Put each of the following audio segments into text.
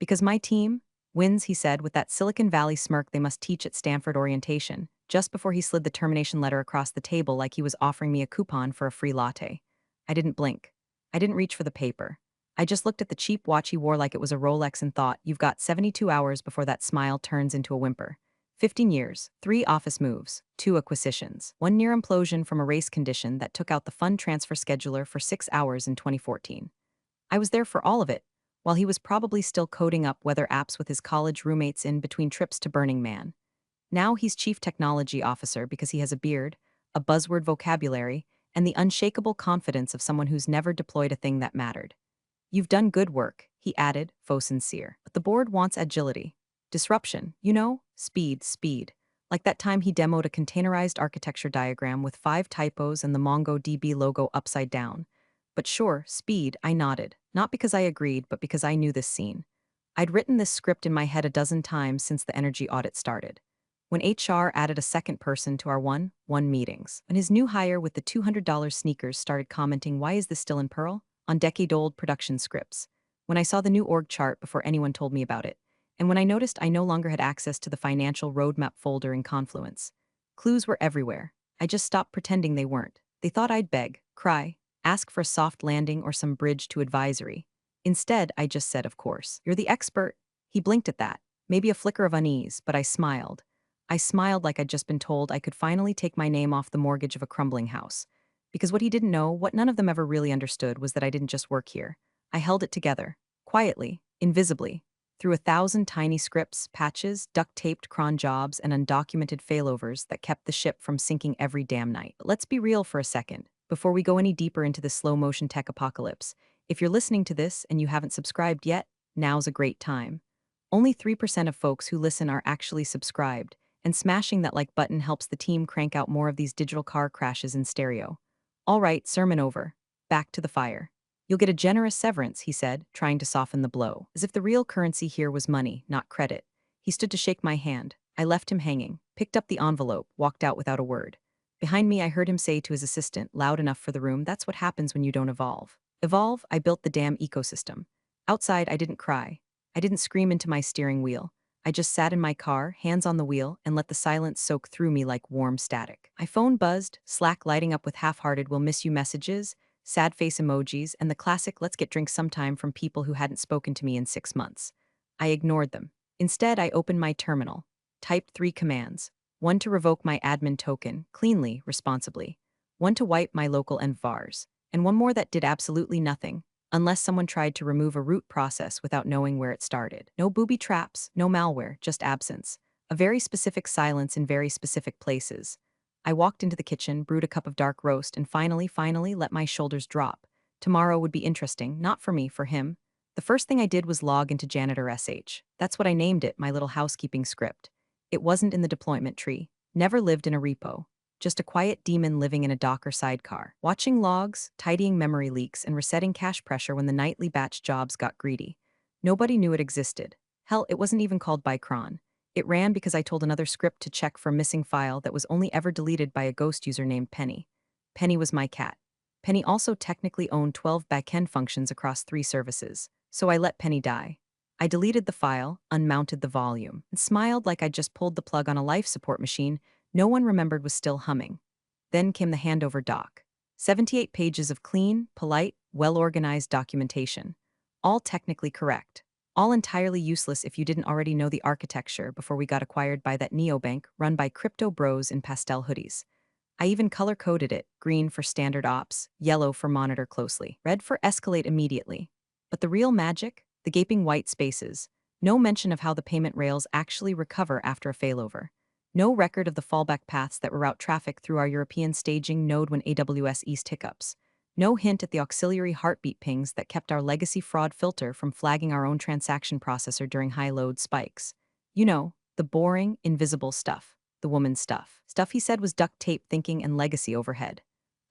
Because my team wins, he said with that Silicon Valley smirk they must teach at Stanford orientation, just before he slid the termination letter across the table like he was offering me a coupon for a free latte. I didn't blink. I didn't reach for the paper. I just looked at the cheap watch he wore like it was a Rolex and thought, you've got 72 hours before that smile turns into a whimper. 15 years, 3 office moves, 2 acquisitions, 1 near implosion from a race condition that took out the fund transfer scheduler for 6 hours in 2014. I was there for all of it, while he was probably still coding up weather apps with his college roommates in between trips to Burning Man. Now he's chief technology officer because he has a beard, a buzzword vocabulary, and the unshakable confidence of someone who's never deployed a thing that mattered. You've done good work, he added, faux sincere. But the board wants agility. Disruption, speed. Like that time he demoed a containerized architecture diagram with 5 typos and the MongoDB logo upside down. But sure, speed, I nodded. Not because I agreed, but because I knew this scene. I'd written this script in my head a dozen times since the energy audit started. When HR added a second person to our one meetings. When his new hire with the $200 sneakers started commenting, why is this still in Perl? On decade-old production scripts. When I saw the new org chart before anyone told me about it. And when I noticed I no longer had access to the financial roadmap folder in Confluence. Clues were everywhere. I just stopped pretending they weren't. They thought I'd beg, cry, ask for a soft landing or some bridge to advisory. Instead, I just said, of course. You're the expert. He blinked at that. Maybe a flicker of unease, but I smiled. I smiled like I'd just been told I could finally take my name off the mortgage of a crumbling house. Because what he didn't know, what none of them ever really understood, was that I didn't just work here. I held it together. Quietly, invisibly. Through 1,000 tiny scripts, patches, duct-taped cron jobs, and undocumented failovers that kept the ship from sinking every damn night. But let's be real for a second, before we go any deeper into the slow-motion tech apocalypse. If you're listening to this and you haven't subscribed yet, now's a great time. Only 3% of folks who listen are actually subscribed, and smashing that like button helps the team crank out more of these digital car crashes in stereo. All right, sermon over. Back to the fire. You'll get a generous severance, he said, trying to soften the blow. As if the real currency here was money, not credit. He stood to shake my hand. I left him hanging, picked up the envelope, walked out without a word. Behind me, I heard him say to his assistant, loud enough for the room, that's what happens when you don't evolve. Evolve? I built the damn ecosystem. Outside, I didn't cry. I didn't scream into my steering wheel. I just sat in my car, hands on the wheel, and let the silence soak through me like warm static. My phone buzzed, Slack lighting up with half-hearted "will miss you" messages, sad face emojis, and the classic "let's get drinks sometime" from people who hadn't spoken to me in 6 months. I ignored them. Instead, I opened my terminal, typed 3 commands. One to revoke my admin token, cleanly, responsibly. One to wipe my local envars. And one more that did absolutely nothing, unless someone tried to remove a root process without knowing where it started. No booby traps, no malware, just absence. A very specific silence in very specific places. I walked into the kitchen, brewed a cup of dark roast, and finally let my shoulders drop. Tomorrow would be interesting, not for me, for him. The first thing I did was log into Janitor SH. That's what I named it, my little housekeeping script. It wasn't in the deployment tree. Never lived in a repo. Just a quiet demon living in a Docker sidecar, watching logs, tidying memory leaks, and resetting cache pressure when the nightly batch jobs got greedy. Nobody knew it existed. Hell, it wasn't even called by cron. It ran because I told another script to check for a missing file that was only ever deleted by a ghost user named Penny. Penny was my cat. Penny also technically owned 12 backend functions across 3 services, so I let Penny die. I deleted the file, unmounted the volume, and smiled like I'd just pulled the plug on a life support machine no one remembered was still humming. Then came the handover doc. 78 pages of clean, polite, well-organized documentation. All technically correct. All entirely useless if you didn't already know the architecture before we got acquired by that neobank run by crypto bros in pastel hoodies. I even color-coded it, green for standard ops, yellow for monitor closely, red for escalate immediately. But the real magic? The gaping white spaces. No mention of how the payment rails actually recover after a failover. No record of the fallback paths that reroute traffic through our European staging node when AWS East hiccups. No hint at the auxiliary heartbeat pings that kept our legacy fraud filter from flagging our own transaction processor during high-load spikes. You know, the boring, invisible stuff. The woman's stuff. Stuff he said was duct tape thinking and legacy overhead.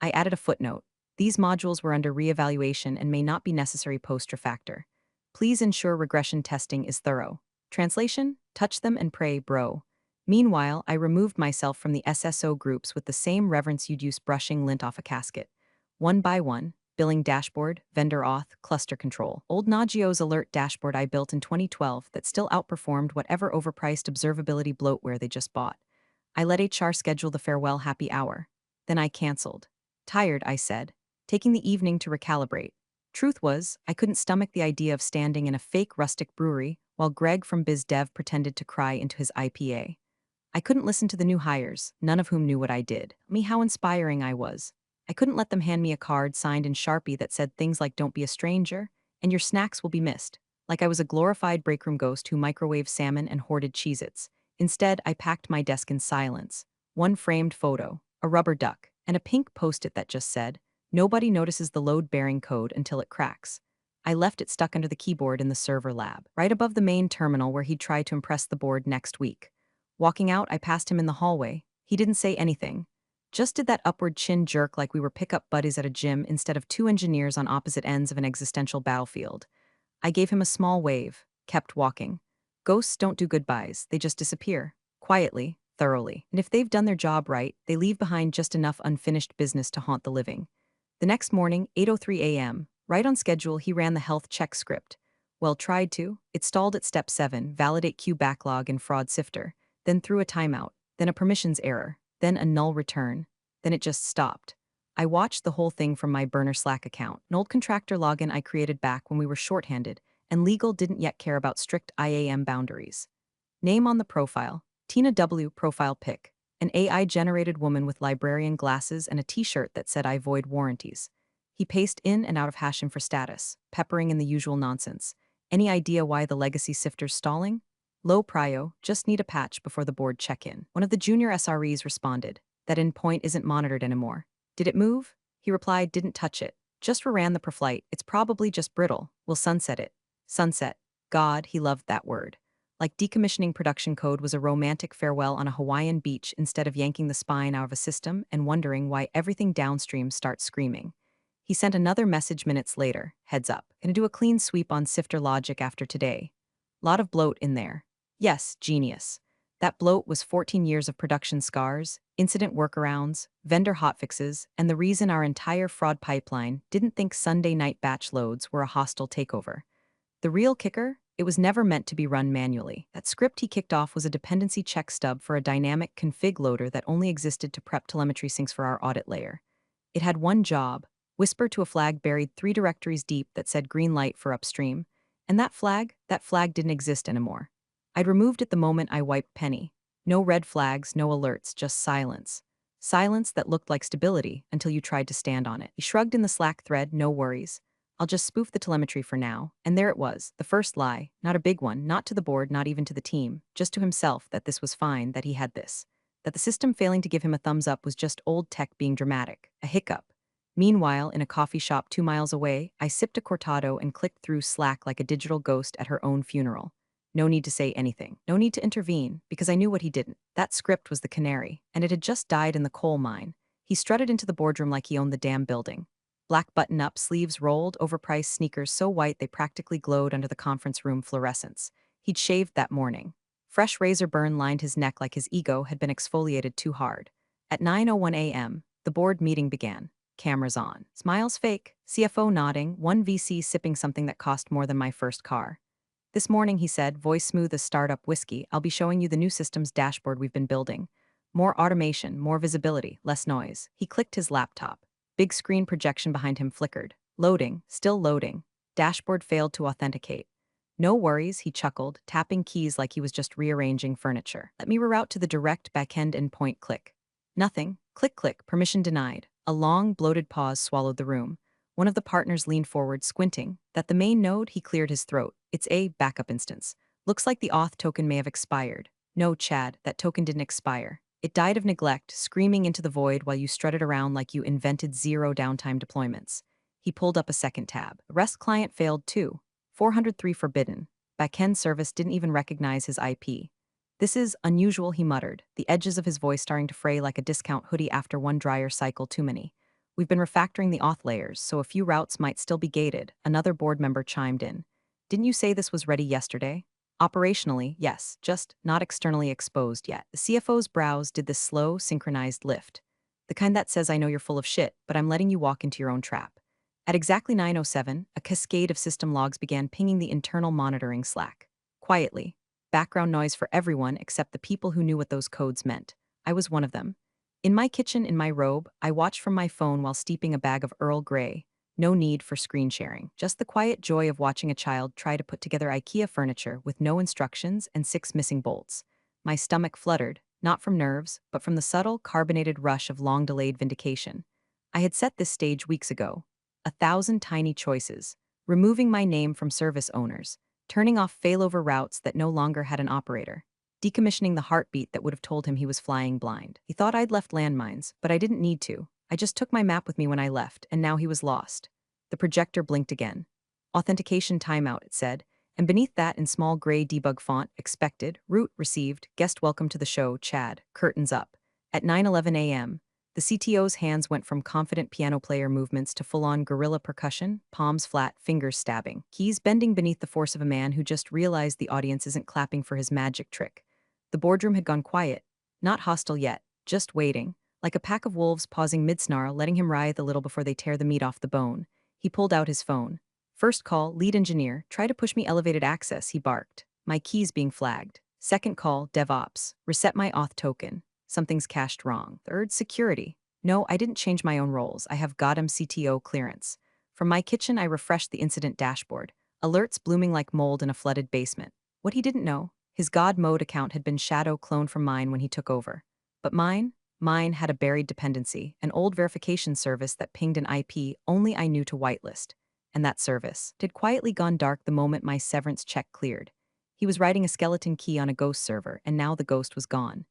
I added a footnote. These modules were under re-evaluation and may not be necessary post-refactor. Please ensure regression testing is thorough. Translation? Touch them and pray, bro. Meanwhile, I removed myself from the SSO groups with the same reverence you'd use brushing lint off a casket. One by one, billing dashboard, vendor auth, cluster control. Old Nagio's alert dashboard I built in 2012 that still outperformed whatever overpriced observability bloatware they just bought. I let HR schedule the farewell happy hour. Then I canceled. Tired, I said, taking the evening to recalibrate. Truth was, I couldn't stomach the idea of standing in a fake rustic brewery while Greg from BizDev pretended to cry into his IPA. I couldn't listen to the new hires, none of whom knew what I did. Me, how inspiring I was. I couldn't let them hand me a card signed in Sharpie that said things like "Don't be a stranger," and "Your snacks will be missed." Like I was a glorified breakroom ghost who microwaved salmon and hoarded Cheez-Its. Instead, I packed my desk in silence. One framed photo, a rubber duck, and a pink post-it that just said, "Nobody notices the load-bearing code until it cracks." I left it stuck under the keyboard in the server lab, right above the main terminal where he'd try to impress the board next week. Walking out, I passed him in the hallway. He didn't say anything. Just did that upward chin jerk like we were pickup buddies at a gym instead of two engineers on opposite ends of an existential battlefield. I gave him a small wave, kept walking. Ghosts don't do goodbyes, they just disappear. Quietly, thoroughly. And if they've done their job right, they leave behind just enough unfinished business to haunt the living. The next morning, 8:03 a.m., right on schedule, he ran the health check script. Well, tried to. It stalled at step 7, validate queue backlog and fraud sifter. Then threw a timeout, then a permissions error, then a null return, then it just stopped. I watched the whole thing from my burner Slack account, an old contractor login I created back when we were shorthanded, and legal didn't yet care about strict IAM boundaries. Name on the profile, Tina W. profile pic, an AI-generated woman with librarian glasses and a t-shirt that said "I void warranties." He paced in and out of hashing for status, peppering in the usual nonsense. Any idea why the legacy sifter's stalling? Low prio, just need a patch before the board check-in. One of the junior SREs responded, "That endpoint isn't monitored anymore." "Did it move?" He replied, "Didn't touch it. Just reran the preflight. It's probably just brittle. We'll sunset it." Sunset. God, he loved that word. Like decommissioning production code was a romantic farewell on a Hawaiian beach instead of yanking the spine out of a system and wondering why everything downstream starts screaming. He sent another message minutes later, "Heads up. Gonna do a clean sweep on sifter logic after today. Lot of bloat in there." Yes, genius. That bloat was 14 years of production scars, incident workarounds, vendor hotfixes, and the reason our entire fraud pipeline didn't think Sunday night batch loads were a hostile takeover. The real kicker? It was never meant to be run manually. That script he kicked off was a dependency check stub for a dynamic config loader that only existed to prep telemetry syncs for our audit layer. It had one job: whisper to a flag buried 3 directories deep that said green light for upstream. And that flag didn't exist anymore. I'd removed it the moment I wiped Penny. No red flags, no alerts, just silence. Silence that looked like stability until you tried to stand on it. He shrugged in the Slack thread, "No worries. I'll just spoof the telemetry for now." And there it was, the first lie, not a big one, not to the board, not even to the team, just to himself, that this was fine, that he had this. That the system failing to give him a thumbs up was just old tech being dramatic, a hiccup. Meanwhile, in a coffee shop 2 miles away, I sipped a cortado and clicked through Slack like a digital ghost at her own funeral. No need to say anything. No need to intervene, because I knew what he didn't. That script was the canary, and it had just died in the coal mine. He strutted into the boardroom like he owned the damn building. Black button-up, sleeves rolled, overpriced sneakers so white they practically glowed under the conference room fluorescence. He'd shaved that morning. Fresh razor burn lined his neck like his ego had been exfoliated too hard. At 9:01 a.m., the board meeting began. Cameras on. Smiles fake. CFO nodding, one VC sipping something that cost more than my first car. "This morning," he said, voice smooth as startup whiskey, "I'll be showing you the new systems dashboard we've been building. More automation, more visibility, less noise." He clicked his laptop. Big screen projection behind him flickered. Loading, still loading. Dashboard failed to authenticate. "No worries," he chuckled, tapping keys like he was just rearranging furniture. "Let me reroute to the direct backend endpoint." Click. Nothing. Click, click, permission denied. A long, bloated pause swallowed the room. One of the partners leaned forward, squinting. "That the main node?" He cleared his throat. "It's a backup instance. Looks like the auth token may have expired." "No, Chad, that token didn't expire. It died of neglect, screaming into the void while you strutted around like you invented zero downtime deployments." He pulled up a second tab. The REST client failed too. 403 forbidden. Backend service didn't even recognize his IP. "This is unusual," he muttered, the edges of his voice starting to fray like a discount hoodie after one dryer cycle too many. "We've been refactoring the auth layers, so a few routes might still be gated." Another board member chimed in. "Didn't you say this was ready yesterday?" "Operationally, yes, just not externally exposed yet." The CFO's brows did the slow, synchronized lift. "The kind that says, 'I know you're full of shit, but I'm letting you walk into your own trap.'" At exactly 9:07, a cascade of system logs began pinging the internal monitoring Slack. Quietly. Background noise for everyone except the people who knew what those codes meant. I was one of them. In my kitchen, in my robe, I watched from my phone while steeping a bag of Earl Grey. No need for screen sharing. Just the quiet joy of watching a child try to put together IKEA furniture with no instructions and 6 missing bolts. My stomach fluttered, not from nerves, but from the subtle, carbonated rush of long-delayed vindication. I had set this stage weeks ago. 1,000 tiny choices, removing my name from service owners, turning off failover routes that no longer had an operator, decommissioning the heartbeat that would have told him he was flying blind. He thought I'd left landmines, but I didn't need to. I just took my map with me when I left, and now he was lost. The projector blinked again. Authentication timeout, it said, and beneath that in small gray debug font, expected, root received, guest welcome to the show, Chad, curtains up. At 9:11 a.m., the CTO's hands went from confident piano player movements to full-on guerrilla percussion, palms flat, fingers stabbing, keys bending beneath the force of a man who just realized the audience isn't clapping for his magic trick. The boardroom had gone quiet, not hostile yet, just waiting, like a pack of wolves pausing mid-snarl, letting him writhe a little before they tear the meat off the bone. He pulled out his phone. First call, lead engineer, try to push me elevated access, he barked. My keys being flagged. Second call, DevOps, reset my auth token. Something's cached wrong. Third, security. No, I didn't change my own roles. I have Gotham CTO clearance. From my kitchen, I refreshed the incident dashboard. Alerts blooming like mold in a flooded basement. What he didn't know, his God mode account had been shadow cloned from mine when he took over. But mine had a buried dependency, an old verification service that pinged an IP only I knew to whitelist. And that service had quietly gone dark the moment my severance check cleared. He was writing a skeleton key on a ghost server, and now the ghost was gone.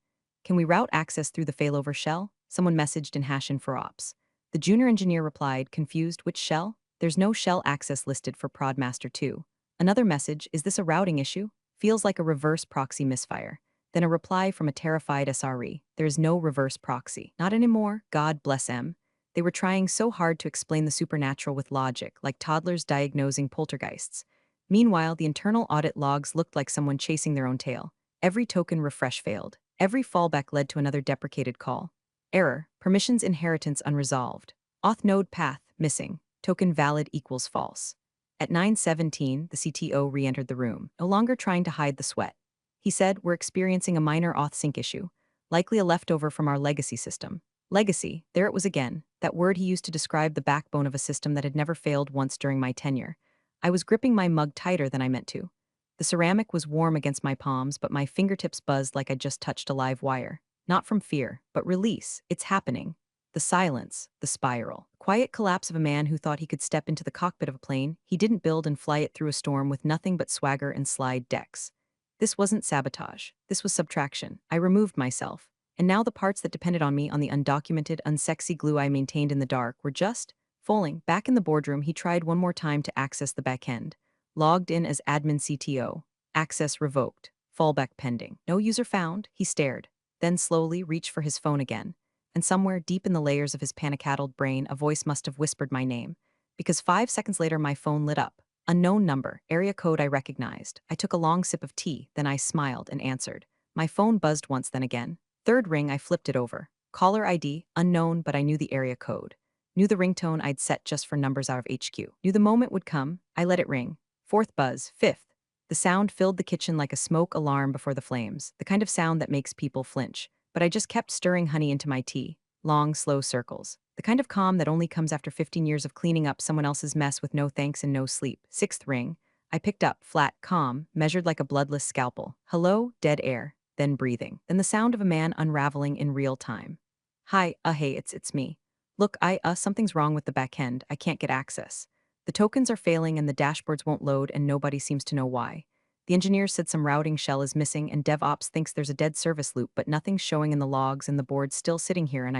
Can we route access through the failover shell? Someone messaged in #InForOps. The junior engineer replied, confused, which shell? There's no shell access listed for Prodmaster 2. Another message, is this a routing issue? Feels like a reverse proxy misfire. Then a reply from a terrified SRE. There is no reverse proxy. Not anymore, God bless them. They were trying so hard to explain the supernatural with logic, like toddlers diagnosing poltergeists. Meanwhile, the internal audit logs looked like someone chasing their own tail. Every token refresh failed. Every fallback led to another deprecated call. Error, permissions inheritance unresolved. Auth node path, missing. Token valid equals false. At 9:17, the CTO re-entered the room, no longer trying to hide the sweat. He said, we're experiencing a minor auth sync issue, likely a leftover from our legacy system. Legacy, there it was again, that word he used to describe the backbone of a system that had never failed once during my tenure. I was gripping my mug tighter than I meant to. The ceramic was warm against my palms, but my fingertips buzzed like I'd just touched a live wire. Not from fear, but release. It's happening. The silence, the spiral. Quiet collapse of a man who thought he could step into the cockpit of a plane he didn't build and fly it through a storm with nothing but swagger and slide decks. This wasn't sabotage. This was subtraction. I removed myself. And now the parts that depended on me, on the undocumented, unsexy glue I maintained in the dark, were just falling. Back in the boardroom, he tried one more time to access the backend. Logged in as admin CTO. Access revoked. Fallback pending. No user found. He stared. Then slowly reached for his phone again. And somewhere deep in the layers of his panic-addled brain, a voice must have whispered my name. Because 5 seconds later, my phone lit up. Unknown number, area code I recognized. I took a long sip of tea, then I smiled and answered. My phone buzzed once, then again. Third ring, I flipped it over. Caller ID, unknown, but I knew the area code. Knew the ringtone I'd set just for numbers out of HQ. Knew the moment would come. I let it ring. Fourth buzz, fifth. The sound filled the kitchen like a smoke alarm before the flames, the kind of sound that makes people flinch. But I just kept stirring honey into my tea. Long, slow circles. The kind of calm that only comes after 15 years of cleaning up someone else's mess with no thanks and no sleep. Sixth ring. I picked up, flat, calm, measured like a bloodless scalpel. Hello, dead air. Then breathing. Then the sound of a man unraveling in real time. Hi, hey, it's me. Look, something's wrong with the back end. I can't get access. The tokens are failing and the dashboards won't load and nobody seems to know why. The engineer said some routing shell is missing and DevOps thinks there's a dead service loop, but nothing's showing in the logs and the board's still sitting here and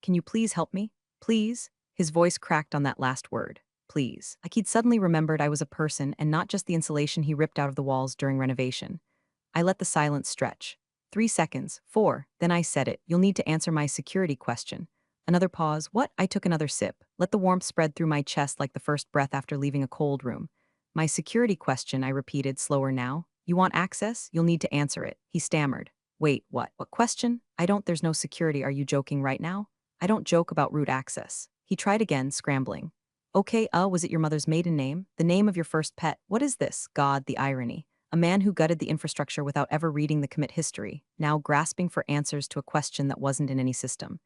can you please help me? Please? His voice cracked on that last word. Please. Like he'd suddenly remembered I was a person and not just the insulation he ripped out of the walls during renovation. I let the silence stretch. 3 seconds, 4, then I said it. You'll need to answer my security question. Another pause. What? I took another sip. Let the warmth spread through my chest like the first breath after leaving a cold room. My security question, I repeated, slower now. You want access? You'll need to answer it. He stammered. Wait, what? What question? There's no security. Are you joking right now? I don't joke about root access. He tried again, scrambling. Okay, was it your mother's maiden name? The name of your first pet? What is this? God, the irony. A man who gutted the infrastructure without ever reading the commit history, now grasping for answers to a question that wasn't in any system.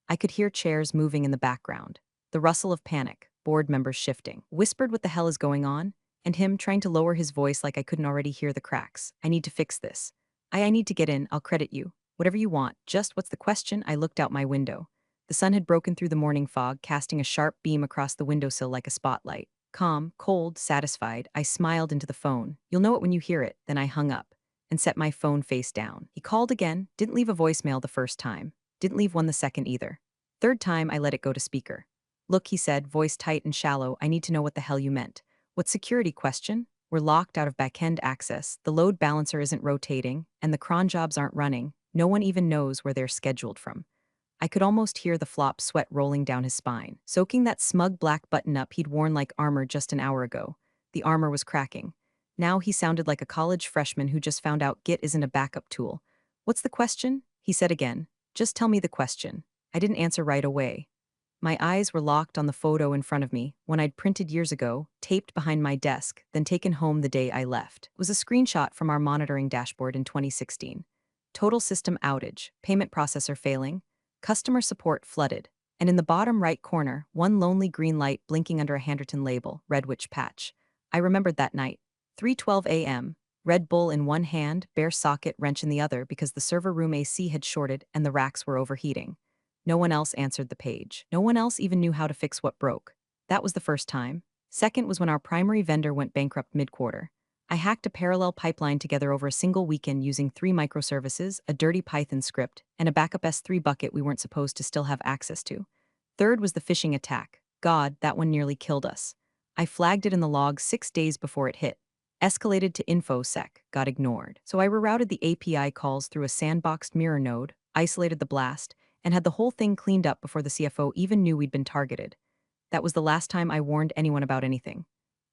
I could hear chairs moving in the background, the rustle of panic, board members shifting, whispered what the hell is going on, and him trying to lower his voice like I couldn't already hear the cracks. I need to fix this. I need to get in, I'll credit you. Whatever you want, just what's the question? I looked out my window. The sun had broken through the morning fog, casting a sharp beam across the windowsill like a spotlight. Calm, cold, satisfied, I smiled into the phone. You'll know it when you hear it. Then I hung up and set my phone face down. He called again, didn't leave a voicemail the first time, didn't leave one the second either. Third time, I let it go to speaker. Look, he said, voice tight and shallow, I need to know what the hell you meant. What security question? We're locked out of backend access, the load balancer isn't rotating, and the cron jobs aren't running. No one even knows where they're scheduled from. I could almost hear the flop sweat rolling down his spine, soaking that smug black button-up he'd worn like armor just an hour ago. The armor was cracking. Now he sounded like a college freshman who just found out Git isn't a backup tool. What's the question? He said again. Just tell me the question. I didn't answer right away. My eyes were locked on the photo in front of me, one I'd printed years ago, taped behind my desk, then taken home the day I left. It was a screenshot from our monitoring dashboard in 2016. Total system outage, payment processor failing, customer support flooded, and in the bottom right corner, one lonely green light blinking under a Handwritten label, Red Witch Patch. I remembered that night. 3:12 a.m., Red Bull in one hand, bare socket wrench in the other because the server room AC had shorted and the racks were overheating. No one else answered the page. No one else even knew how to fix what broke. That was the first time. Second was when our primary vendor went bankrupt mid-quarter. I hacked a parallel pipeline together over a single weekend using 3 microservices, a dirty Python script, and a backup S3 bucket we weren't supposed to still have access to. Third was the phishing attack. God, that one nearly killed us. I flagged it in the log 6 days before it hit. Escalated to InfoSec, got ignored. So I rerouted the API calls through a sandboxed mirror node, isolated the blast, and had the whole thing cleaned up before the CFO even knew we'd been targeted. That was the last time I warned anyone about anything.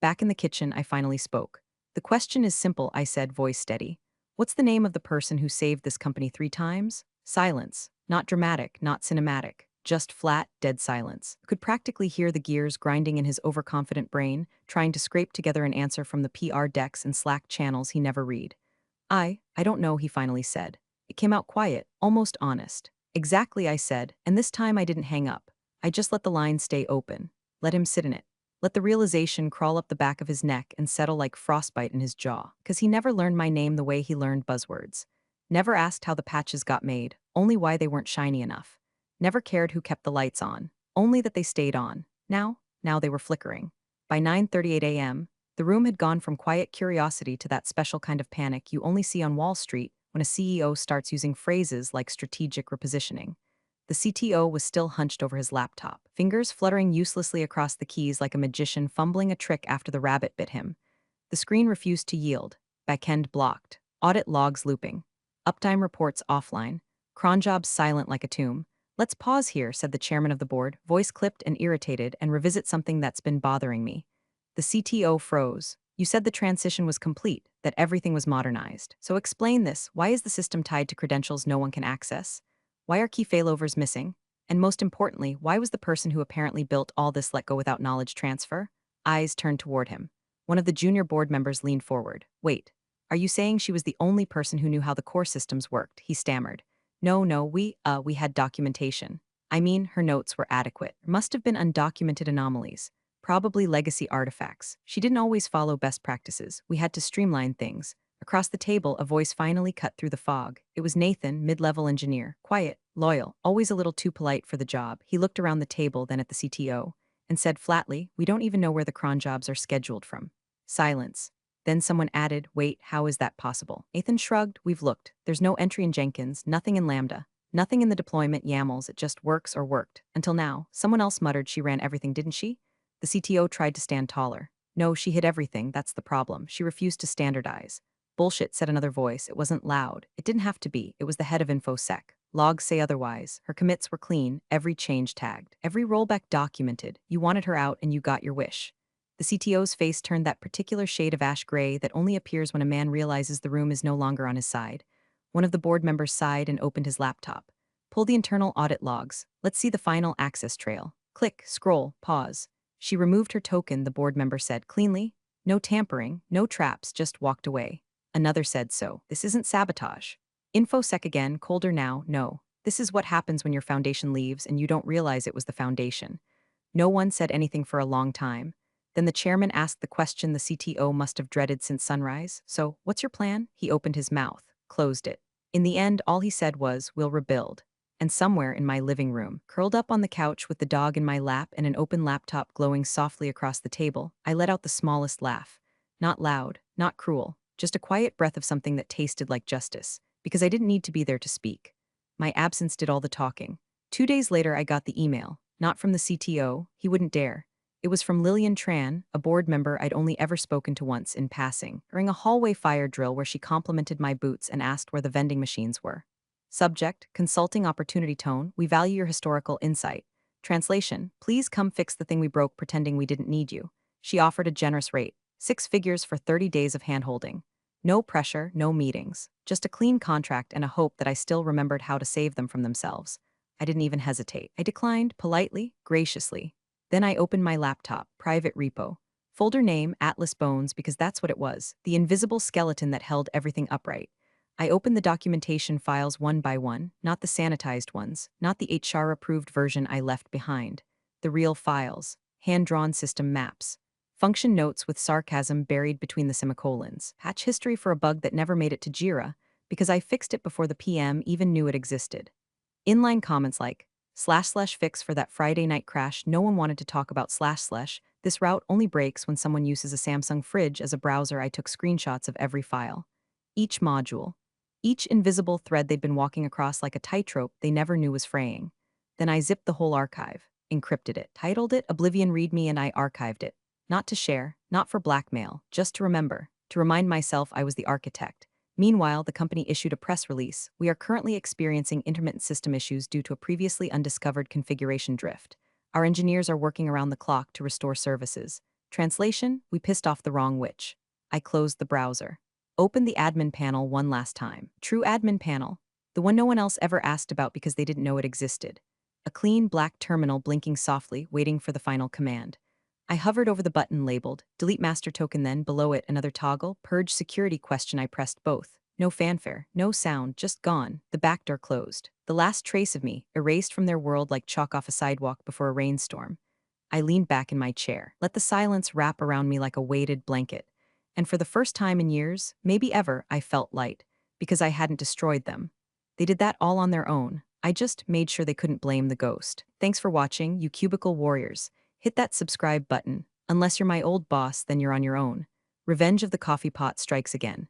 Back in the kitchen, I finally spoke. The question is simple, I said, voice steady. What's the name of the person who saved this company 3 times? Silence. Not dramatic, not cinematic. Just flat, dead silence. Could practically hear the gears grinding in his overconfident brain, trying to scrape together an answer from the PR decks and Slack channels he never read. I don't know, he finally said. It came out quiet, almost honest. Exactly, I said, and this time I didn't hang up. I just let the line stay open. Let him sit in it. Let the realization crawl up the back of his neck and settle like frostbite in his jaw, because he never learned my name the way he learned buzzwords. Never asked how the patches got made, only why they weren't shiny enough. Never cared who kept the lights on, only that they stayed on. Now they were flickering. By 9:38 a.m., the room had gone from quiet curiosity to that special kind of panic you only see on Wall Street when a CEO starts using phrases like strategic repositioning. The CTO was still hunched over his laptop, fingers fluttering uselessly across the keys like a magician fumbling a trick after the rabbit bit him. The screen refused to yield, backend blocked, audit logs looping, uptime reports offline, cron jobs silent like a tomb. Let's pause here, said the chairman of the board, voice clipped and irritated, and revisit something that's been bothering me. The CTO froze. You said the transition was complete, that everything was modernized. So explain this. Why is the system tied to credentials no one can access? Why are key failovers missing? And most importantly, why was the person who apparently built all this let go without knowledge transfer? Eyes turned toward him. One of the junior board members leaned forward. Wait, are you saying she was the only person who knew how the core systems worked? He stammered. No, we had documentation. I mean, her notes were adequate. There must have been undocumented anomalies. Probably legacy artifacts. She didn't always follow best practices. We had to streamline things. Across the table, a voice finally cut through the fog. It was Nathan, mid-level engineer. Quiet, loyal, always a little too polite for the job. He looked around the table, then at the CTO, and said flatly, we don't even know where the cron jobs are scheduled from. Silence. Then someone added, wait, how is that possible? Nathan shrugged, we've looked. There's no entry in Jenkins, nothing in Lambda. Nothing in the deployment YAMLs, it just works or worked. Until now, someone else muttered she ran everything, didn't she? The CTO tried to stand taller. No, she hid everything, that's the problem. She refused to standardize. Bullshit, said another voice. It wasn't loud. It didn't have to be. It was the head of InfoSec. Logs say otherwise. Her commits were clean, every change tagged, every rollback documented. You wanted her out and you got your wish. The CTO's face turned that particular shade of ash gray that only appears when a man realizes the room is no longer on his side. One of the board members sighed and opened his laptop. Pull the internal audit logs. Let's see the final access trail. Click, scroll, pause. She removed her token, the board member said cleanly. No tampering, no traps, just walked away. Another said so. This isn't sabotage. InfoSec again, colder now, no. This is what happens when your foundation leaves and you don't realize it was the foundation. No one said anything for a long time. Then the chairman asked the question the CTO must have dreaded since sunrise. So, what's your plan? He opened his mouth, closed it. In the end, all he said was, we'll rebuild. And somewhere in my living room, curled up on the couch with the dog in my lap and an open laptop glowing softly across the table, I let out the smallest laugh. Not loud, not cruel, just a quiet breath of something that tasted like justice, because I didn't need to be there to speak. My absence did all the talking. 2 days later, I got the email, not from the CTO, he wouldn't dare. It was from Lillian Tran, a board member I'd only ever spoken to once in passing, during a hallway fire drill where she complimented my boots and asked where the vending machines were. Subject, consulting opportunity tone, we value your historical insight. Translation, please come fix the thing we broke pretending we didn't need you. She offered a generous rate, 6 figures for 30 days of handholding. No pressure, no meetings, just a clean contract and a hope that I still remembered how to save them from themselves. I didn't even hesitate. I declined, politely, graciously. Then I opened my laptop, private repo. Folder name, Atlas Bones, because that's what it was, the invisible skeleton that held everything upright. I opened the documentation files one by one, not the sanitized ones, not the HR-approved version I left behind. The real files, hand-drawn system maps. Function notes with sarcasm buried between the semicolons. Patch history for a bug that never made it to Jira, because I fixed it before the PM even knew it existed. Inline comments like, // fix for that Friday night crash, no one wanted to talk about // this route only breaks when someone uses a Samsung fridge as a browser. I took screenshots of every file. Each module. Each invisible thread they'd been walking across like a tightrope they never knew was fraying. Then I zipped the whole archive, encrypted it, titled it Oblivion README, and I archived it. Not to share, not for blackmail, just to remember, to remind myself I was the architect. Meanwhile, the company issued a press release. We are currently experiencing intermittent system issues due to a previously undiscovered configuration drift. Our engineers are working around the clock to restore services. Translation, we pissed off the wrong witch. I closed the browser. Opened the admin panel one last time. True admin panel. The one no one else ever asked about because they didn't know it existed. A clean black terminal blinking softly, waiting for the final command. I hovered over the button labeled Delete Master Token, then below it another toggle, Purge Security question. I pressed both. No fanfare, no sound, just gone. The back door closed. The last trace of me, erased from their world like chalk off a sidewalk before a rainstorm. I leaned back in my chair, let the silence wrap around me like a weighted blanket. And for the first time in years, maybe ever, I felt light, because I hadn't destroyed them. They did that all on their own. I just made sure they couldn't blame the ghost. Thanks for watching, you cubicle warriors. Hit that subscribe button. Unless you're my old boss, then you're on your own. Revenge of the Coffee Pot strikes again.